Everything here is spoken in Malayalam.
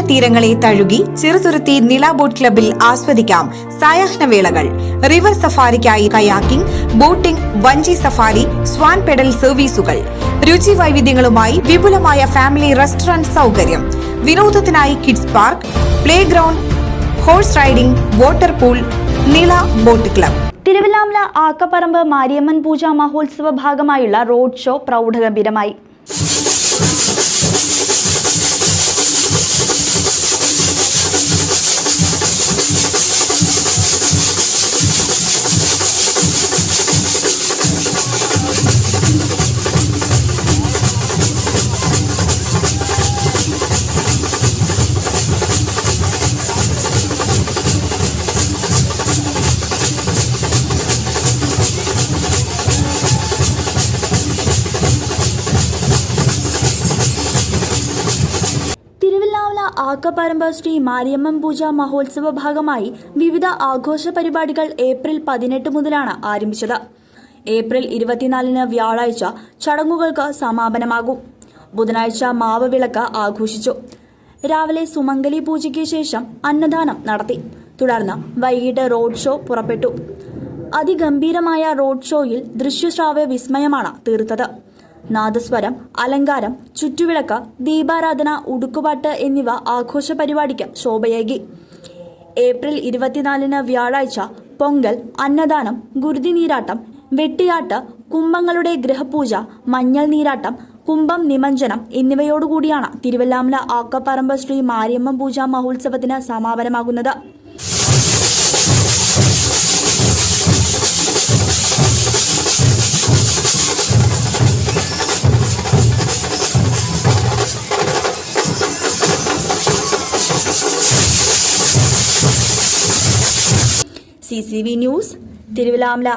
തീരങ്ങളെ തഴുകി ചെറുതുരുത്തി നില ബോട്ട് ക്ലബിൽ ആസ്വദിക്കാം സായാഹ്നവേളകൾ. റിവർ സഫാരിക്കായി കയാക്കിംഗ്, ബോട്ടിംഗ്, വഞ്ചി സഫാരി, സ്വാൻ പെഡൽ സർവീസുകൾ. രുചി വൈവിധ്യങ്ങളുമായി വിപുലമായ ഫാമിലി റെസ്റ്റോറന്റ് സൗകര്യം. വിനോദത്തിനായി kids park, play ground, horse riding, water pool. നില ബോട്ട് ക്ലബ്. തിരുവല്ലാമല ആക്കപ്പറമ്പ് മാരിയമ്മൻ പൂജാ മഹോത്സവ ഭാഗമായുള്ള റോഡ് ഷോ പ്രൗഢഗംഭീരമായി. ആക്കപ്പറമ്പ് ശ്രീ മാരിയമ്മൻ പൂജാ മഹോത്സവ ഭാഗമായി വിവിധ ആഘോഷ പരിപാടികൾ ഏപ്രിൽ 18 മുതലാണ് ആരംഭിച്ചത്. ഏപ്രിൽ 24 വ്യാഴാഴ്ച ചടങ്ങുകൾക്ക് സമാപനമാകും. ബുധനാഴ്ച മാവ് വിളക്ക് ആഘോഷിച്ചു. രാവിലെ സുമംഗലി പൂജയ്ക്ക് ശേഷം അന്നദാനം നടത്തി. തുടർന്ന് വൈകിട്ട് റോഡ് ഷോ പുറപ്പെട്ടു. അതിഗംഭീരമായ റോഡ് ഷോയിൽ ദൃശ്യശ്രാവ്യ വിസ്മയമാണ് തീർത്തത്. നാദസ്വരം, അലങ്കാരം, ചുറ്റുവിളക്ക്, ദീപാരാധന, ഉടുക്കുപാട്ട് എന്നിവ ആഘോഷ പരിപാടിക്ക് ശോഭയേകി. ഏപ്രിൽ 24 വ്യാഴാഴ്ച പൊങ്കൽ, അന്നദാനം, ഗുരുതി നീരാട്ടം, വെട്ടിയാട്ട്, കുംഭങ്ങളുടെ ഗൃഹപൂജ, മഞ്ഞൾ നീരാട്ടം, കുംഭം നിമഞ്ജനം എന്നിവയോടുകൂടിയാണ് തിരുവല്ലാമല ആക്കപ്പറമ്പ് ശ്രീ മാരിയമ്മൻ പൂജാ മഹോത്സവത്തിന് സമാപനമാകുന്നത്. CCV news, Thiruvallamala.